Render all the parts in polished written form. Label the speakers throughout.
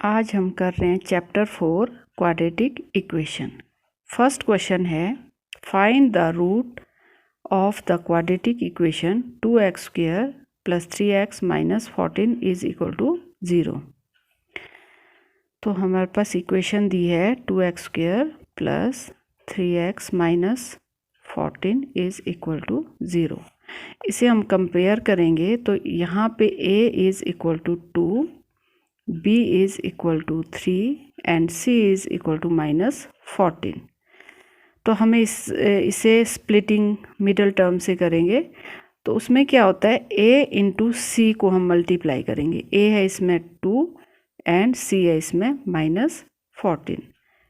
Speaker 1: आज हम कर रहे हैं chapter 4 quadratic equation. First question है find the root of the quadratic equation 2x² + 3x - 14 is equal to 0। तो हमारे पास इक्वेशन दी है 2x² + 3x - 14 is equal to 0। इसे हम कंपेयर करेंगे तो यहाँ पे a is equal to 2, b is equal to 3 and c is equal to -14। तो हमें इसे स्प्लिटिंग मिडल टर्म से करेंगे तो उसमें क्या होता है a इंटू सी को हम मल्टीप्लाई करेंगे। a है इसमें 2 एंड c है इसमें -14।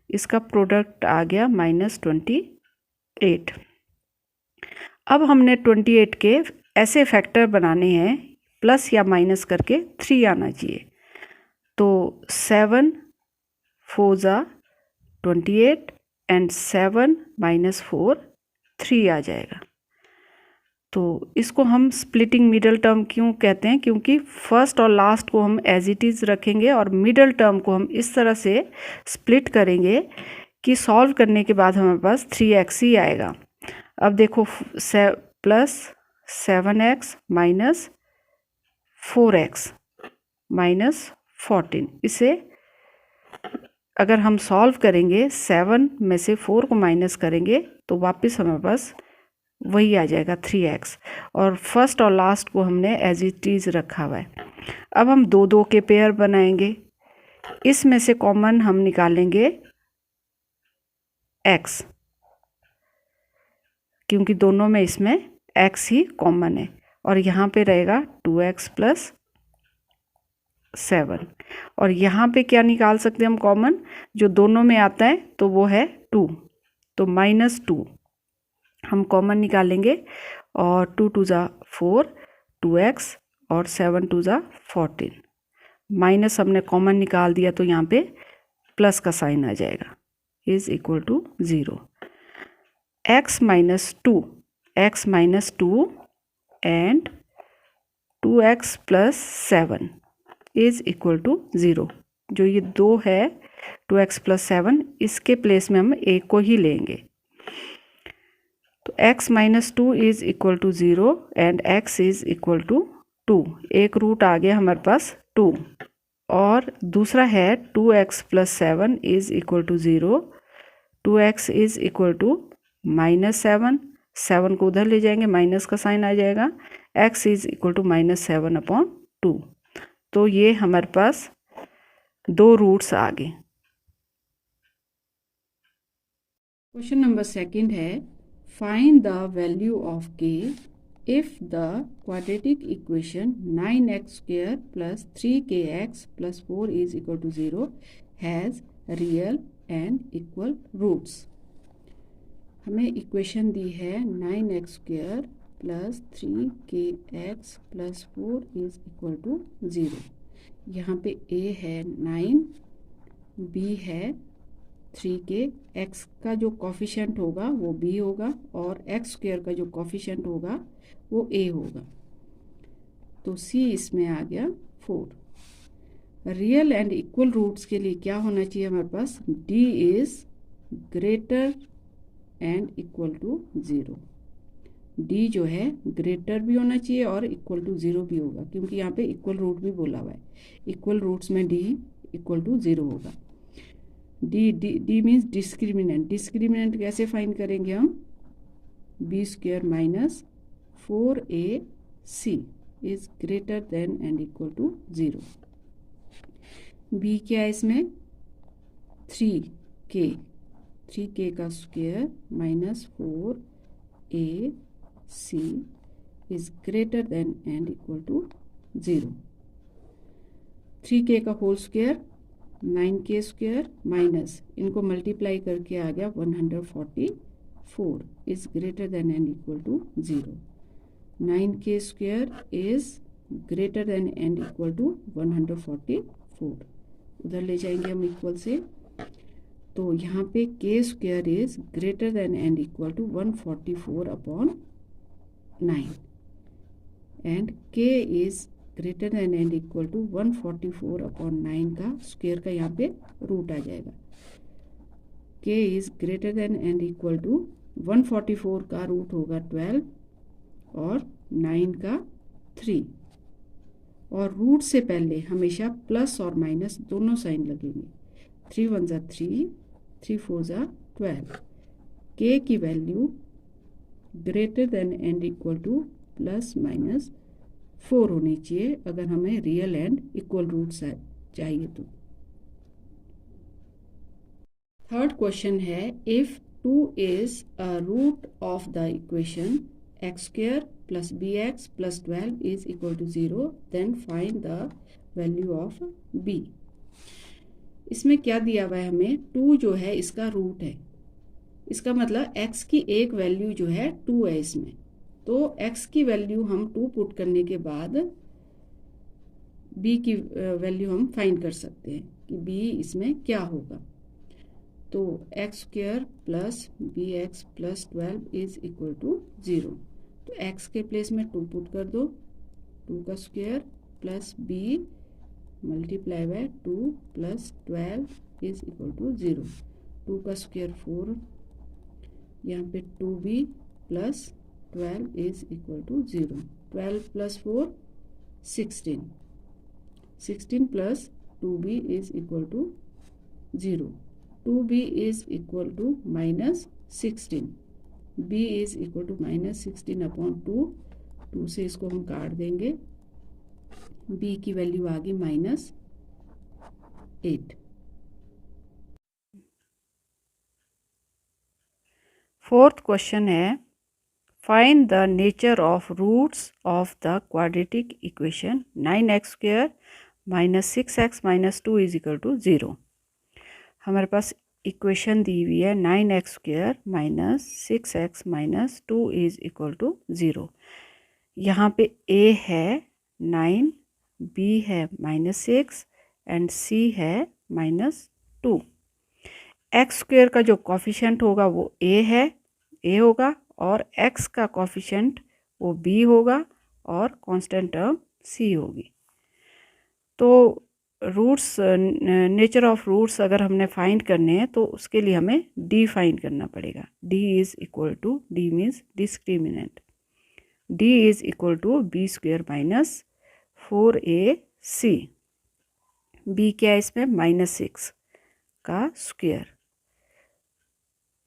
Speaker 1: इसका प्रोडक्ट आ गया -28। अब हमने 28 के ऐसे फैक्टर बनाने हैं प्लस या माइनस करके 3 आना चाहिए। तो 7 4 ज़ा 28 एंड 7 - 4 3 आ जाएगा। तो इसको हम स्प्लिटिंग मिडल टर्म क्यों कहते हैं, क्योंकि फर्स्ट और लास्ट को हम एज इट इज़ रखेंगे और मिडल टर्म को हम इस तरह से स्प्लिट करेंगे कि सॉल्व करने के बाद हमारे पास 3x ही आएगा। अब देखो प्लस 7x - 4x - 14, इसे अगर हम सॉल्व करेंगे 7 में से 4 को माइनस करेंगे तो वापस हमारे पास वही आ जाएगा 3x, और फर्स्ट और लास्ट को हमने एज इट इज़ रखा हुआ है। अब हम 2 के पेयर बनाएंगे। इसमें से कॉमन हम निकालेंगे x, क्योंकि दोनों में इसमें x ही कॉमन है, और यहाँ पे रहेगा 2x + 7। और यहाँ पे क्या निकाल सकते हैं हम कॉमन, जो दोनों में आता है तो वो है 2, तो -2 हम कॉमन निकालेंगे और 2 2 ज़ा 4 2x और 7 2 ज़ा 14। माइनस हमने कॉमन निकाल दिया तो यहाँ पे प्लस का साइन आ जाएगा, is equal to 0। x - 2 and 2x + 7 is equal to 0। जो ये 2 है 2x + 7, इसके प्लेस में हम a को ही लेंगे। तो x - 2 is equal to 0 and x is equal to 2। एक रूट आ गया हमारे पास 2, और दूसरा है 2x + 7 is equal to 0। 2x is equal to -7, 7 को उधर ले जाएंगे माइनस का साइन आ जाएगा। x is equal to -7/2। तो ये हमारे पास 2 रूट्स आ गए। क्वेश्चन नंबर सेकंड है find the value of k if the quadratic equation 9x² + 3kx + 4 is equal to 0 has real and equal roots. हमें इक्वेशन दी है 9x² + 3kx + 4 is equal to 0। यहाँ पे a है 9, b है 3k, x का जो कॉफिशेंट होगा वो b होगा और x² का जो कॉफिशेंट होगा वो a होगा। तो c इसमें आ गया 4। रियल एंड इक्वल रूट्स के लिए क्या होना चाहिए हमारे पास, d is greater and equal to 0। d जो है ग्रेटर भी होना चाहिए और इक्वल टू 0 भी होगा, क्योंकि यहाँ पे इक्वल रूट भी बोला हुआ है। इक्वल रूट्स में d इक्वल टू 0 होगा। d means discriminant. डिस्क्रिमिनेंट कैसे फाइंड करेंगे हम, b² - 4ac is greater than and equal to 0। b क्या है इसमें 3k, 3k का square -4ac is greater than and equal to 0। 3k का होल स्क्वायर 9k² माइनस इनको मल्टीप्लाई करके आ गया 144 is greater than and equal to 0। 9k² is greater than and equal to 144, उधर ले जाएंगे हम इक्वल से। तो यहाँ पे k² is greater than and equal to 144/9 and k is greater than and equal to 144/9 का स्क्वायर का यहाँ पे रूट आ जाएगा। k is greater than and equal to 144 का रूट होगा 12 और 9 का 3, और रूट से पहले हमेशा प्लस और माइनस दोनों साइन लगेंगे। 3 1 ज़ा 3, 3 4 ज़ा 12। k की value greater than and equal two plus minus 4 होनी चाहिए अगर हमें रियल एंड इक्वल रूट्स चाहिए तो। थर्ड क्वेश्चन है, if 2 is a root of the equation x square plus bx plus 12 is equal to 0, then find the value of b। इसमें क्या दिया हुआ है हमें, 2 जो है इसका रूट है, इसका मतलब x की एक वैल्यू जो है 2 है इसमें, तो x की वैल्यू हम 2 पुट करने के बाद b की वैल्यू हम फाइंड कर सकते हैं कि b इसमें क्या होगा। तो x square plus b x plus 12 is equal to 0, तो x के प्लेस में 2 पुट कर दो, 2 का square plus b multiply by 2 plus 12 is equal to 0, 2 का स्क्वायर 4, यहाँ पे 2b plus 12 is equal to 0, 12 plus 4 16, 16 plus 2b is equal to 0, 2b is equal to minus 16, b is equal to minus 16/2, 2 से इसको हम काट देंगे, b की value आ गई -8। फोर्थ क्वेश्चन है, find the nature of roots of the quadratic equation 9x² - 6x - 2 is equal to 0। हमारे पास इक्वेशन दी हुई है 9x² - 6x - 2 is equal to 0। यहाँ पे a है 9, b है -6 एंड c है -2। x² का जो कॉफिशेंट होगा वो a होगा, और x का कॉफिशेंट वो b होगा, और कांस्टेंट टर्म c होगी। तो रूट्स, नेचर ऑफ रूट्स अगर हमने फाइंड करने हैं तो उसके लिए हमें d फाइंड करना पड़ेगा। d is equal to, d means discriminant, d is equal to b² - 4ac, b क्या है इसमें -6 का स्क्वायर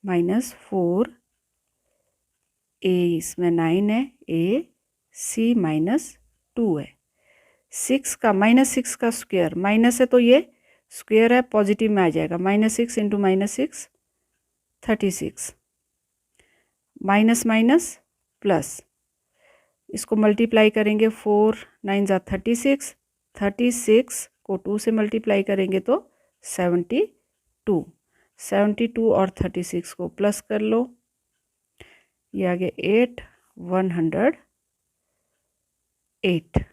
Speaker 1: -4, a इसमें 9 है, a c -2 है, 6 का -6 का स्क्वायर, माइनस है तो ये स्क्वायर है, पॉजिटिव में आ जाएगा, -6 × -6 36, माइनस माइनस प्लस, इसको मल्टीप्लाई करेंगे 4 9 ज़ा 36, 36 को 2 से मल्टीप्लाई करेंगे तो 72, 72 और 36 को प्लस कर लो, ये आगे 8 108।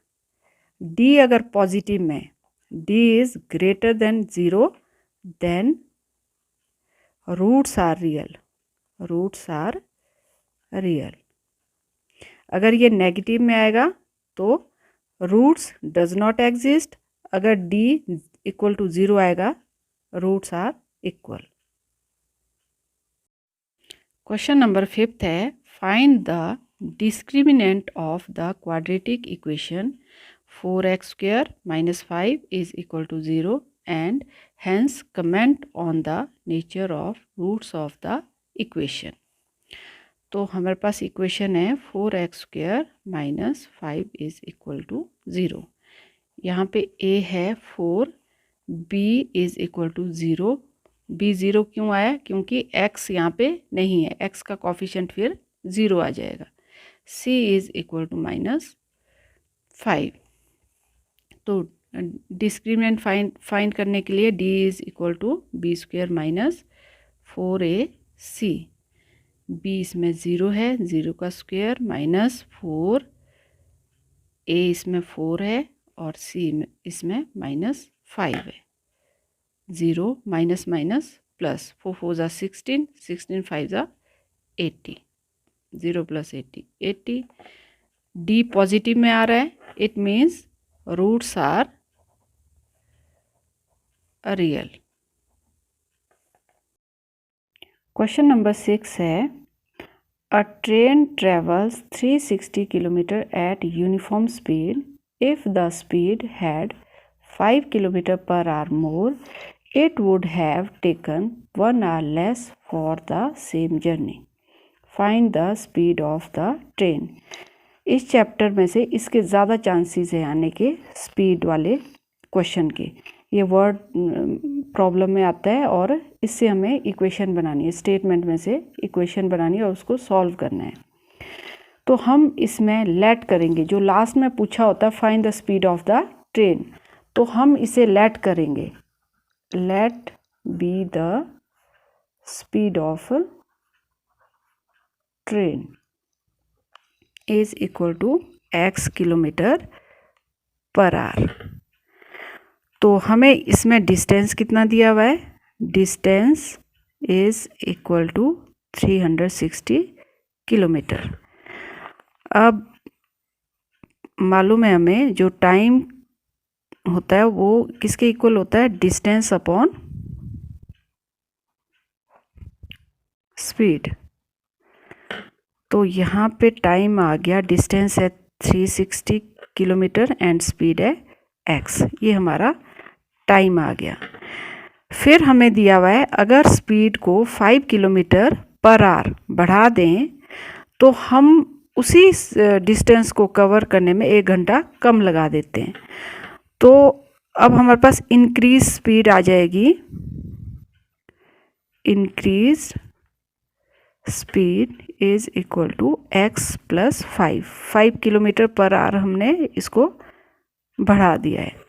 Speaker 1: d अगर पॉजिटिव में, d is greater than 0, then roots are real, roots are real. अगर ये नेगेटिव में आएगा तो रूट्स डज नॉट एग्जिस्ट, अगर d इक्वल टू 0 आएगा roots are equal. Question number 5 है, find the discriminant of the quadratic equation 4x² - 5 is equal to 0 and hence comment on the nature of roots of the equation। तो हमारे पास equation है 4x² - 5 is equal to 0। यहाँ पे a है 4, b is equal to 0, b 0 क्यों आया, क्योंकि x यहाँ पे नहीं है, x का कॉफिशेंट फिर 0 आ जाएगा, c is equal to -5। तो डिस्क्रिमिनेंट फाइंड करने के लिए d is equal to b² - 4ac, b इसमें 0 है, 0 का स्क्वायर -4, a इसमें 4 है और c इसमें -5 है, 0 माइनस माइनस प्लस, 4 4 ज़ा 16, 16 5 ज़ा 80, 0 + 80 80। d पॉजिटिव में आ रहा है, it means roots are real. Question number 6 है a train travels 360 km at uniform speed. If the speed had 5 km per hour more, it would have taken 1 hour less for the same journey. Find the speed of the train. इस chapter में से इसके ज़्यादा chances है आने के speed वाले question के। ये वर्ड प्रॉब्लम में आता है और इससे हमें इक्वेशन बनानी है, स्टेटमेंट में से इक्वेशन बनानी है और उसको सॉल्व करना है। तो हम इसमें लेट करेंगे, जो लास्ट में पूछा होता है find the speed of the train, तो हम इसे लेट करेंगे, let be the speed of train is equal to x kilometre per hour. तो हमें इसमें डिस्टेंस कितना दिया हुआ है, distance is equal to 360 kilometre. अब मालूम है हमें जो टाइम होता है वो किसके इक्वल होता है, डिस्टेंस अपॉन स्पीड। तो यहाँ पे टाइम आ गया, डिस्टेंस है 360 किलोमीटर एंड स्पीड है x, ये हमारा टाइम आ गया। फिर हमें दिया हुआ है अगर स्पीड को 5 किलोमीटर पर आवर बढ़ा दें तो हम उसी डिस्टेंस को कवर करने में 1 घंटा कम लगा देते हैं। तो अब हमारे पास इंक्रीज स्पीड आ जाएगी, increase speed is equal to x plus 5 kilometre per hour हमने इसको बढ़ा दिया है।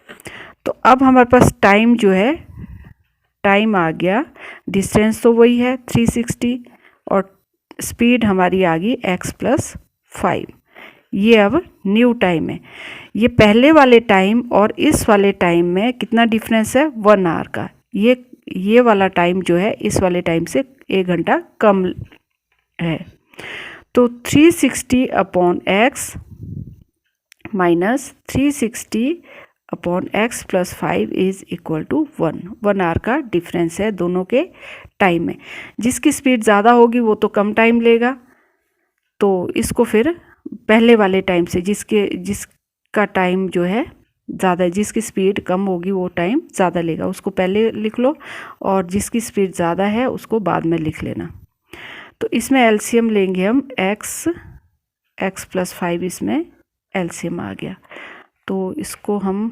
Speaker 1: तो अब हमारे पास टाइम जो है, टाइम आ गया, डिस्टेंस तो वही है 360 और स्पीड हमारी आ गई x प्लस 5। ये अब न्यू टाइम है। ये पहले वाले टाइम और इस वाले टाइम में कितना डिफरेंस है, 1 आवर का। ये वाला टाइम जो है इस वाले टाइम से 1 घंटा कम है। तो 360 upon x minus 360 upon x plus 5 is equal to 1 hour का डिफरेंस है दोनों के टाइम में। जिसकी स्पीड ज़्यादा होगी वो तो कम टाइम लेगा, तो इसको फिर पहले वाले टाइम से जिसका टाइम जो है ज़्यादा, जिसकी स्पीड कम होगी वो टाइम ज़्यादा लेगा, उसको पहले लिख लो, और जिसकी स्पीड ज़्यादा है उसको बाद में लिख लेना। तो इसमें एलसीएम लेंगे हम, x प्लस 5 इसमें एलसीएम आ गया। तो इसको हम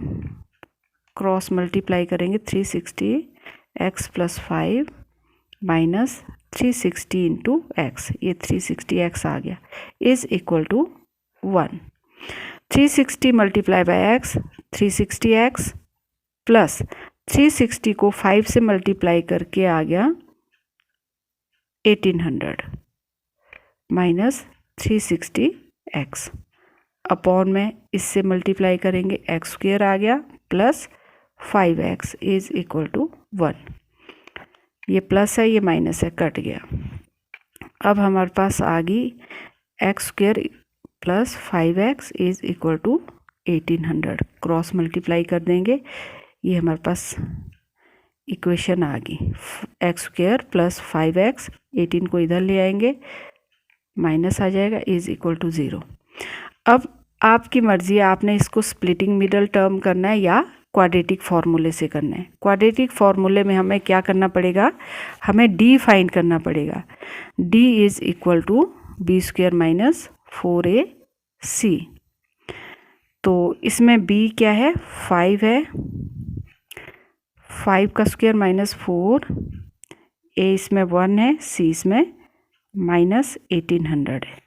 Speaker 1: क्रॉस मल्टीप्लाई करेंगे, 360 x plus 5 minus 360 into x, ये 360x आ गया, is equal to 1। 360 multiply by x 360x plus 360 को 5 से मल्टीप्लाई करके आ गया 1800 माइनस 360x अपॉन में इससे मल्टीप्लाई करेंगे x स्क्वायर आ गया plus 5x is equal to 1। ये प्लस है, ये माइनस है, कट गया। अब हमारे पास आ गई x square plus 5x is equal to 1800, cross multiply कर देंगे, ये हमारे पास इक्वेशन आ गई। x स्क्वायर प्लस 5x, 18 को इधर ले आएंगे, माइनस आ जाएगा, इज इक्वल टू 0। अब आपकी मर्जी है, आपने इसको स्प्लिटिंग मिडल टर्म करना है या क्वाड्रेटिक फार्मूले से करना है। क्वाड्रेटिक फार्मूले में हमें क्या करना पड़ेगा, हमें d फाइंड करना पड़ेगा। d is equal to b square minus 4ac। तो इसमें b क्या है, 5 है, 5 का स्क्वायर माइनस 4, a इसमें 1 है, c इसमें माइनस 1800 है।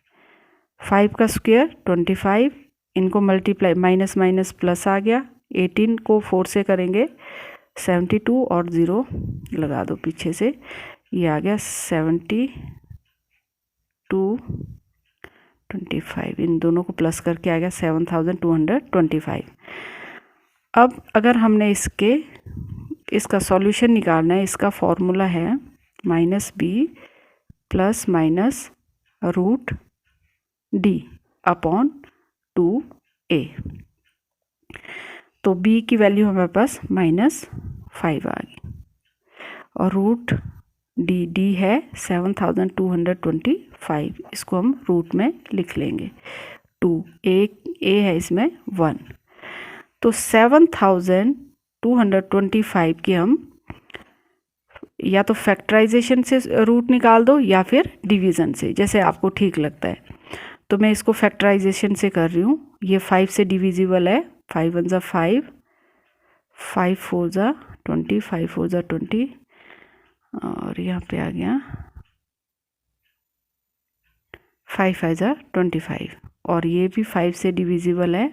Speaker 1: 5 का स्क्वायर 25, इनको मल्टीप्लाई, माइनस माइनस प्लस आ गया, 18 को 4 से करेंगे 72 और 0 लगा दो पीछे से, ये आ गया 72 25, इन दोनों को प्लस करके आ गया 7225। अब अगर हमने इसका सॉल्यूशन निकालना है, इसका फॉर्मूला है minus b plus minus root d upon 2a। तो b की वैल्यू हमारे पास -5 आ गई। और रूट डी है 7225, इसको हम रूट में लिख लेंगे 2, ए है इसमें 1। तो 7225 की हम या तो फैक्टराइजेशन से रूट निकाल दो या फिर डिवीज़न से, जैसे आपको ठीक लगता है। तो मैं इसको फैक्टराइजेशन से कर रही हूँ। ये 5 से डिविजिबल है, 5 1 ज़ा 5, 5 4 ज़ा 20, 5 4 ज़ा 20, और यहाँ पे आ गया 5 5 ज़ा 25। और ये भी 5 से डिविजिबल है,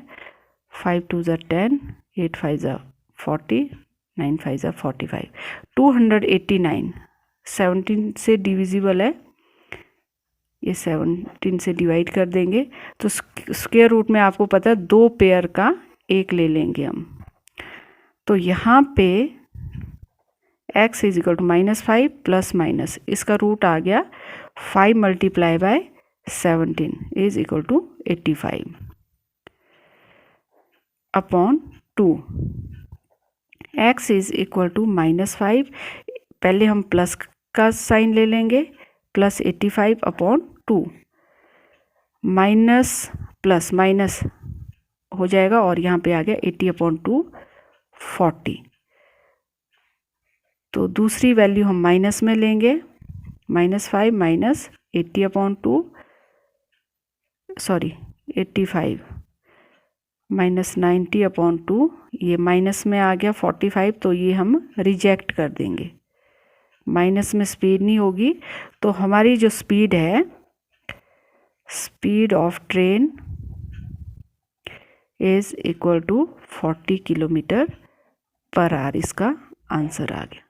Speaker 1: 5 2 ज़ा 10, 8 5 ज़ा 40, 9 5 ज़ा 45। 289 17 से डिविजिबल है, ये 17 से डिवाइड कर देंगे। तो स्क्वायर रूट में आपको पता है 2 पेयर का 1 ले लेंगे हम। तो यहाँ पे x is equal to -5 plus minus, इसका रूट आ गया 5 multiply by 17 is equal to 85 upon 2। x is equal to -5, पहले हम प्लस का साइन ले लेंगे, plus 85 upon 2, minus plus minus हो जाएगा और यहाँ पे आ गया 80 अपॉन 2 40। तो दूसरी वैल्यू हम माइनस में लेंगे, -5 minus 80 upon 2, sorry 85 minus 90 upon 2, ये माइनस में आ गया 45, तो ये हम रिजेक्ट कर देंगे, माइनस में स्पीड नहीं होगी। तो हमारी जो स्पीड है, speed of train is equal to 40 kilometre per hour, इसका आंसर आ गया।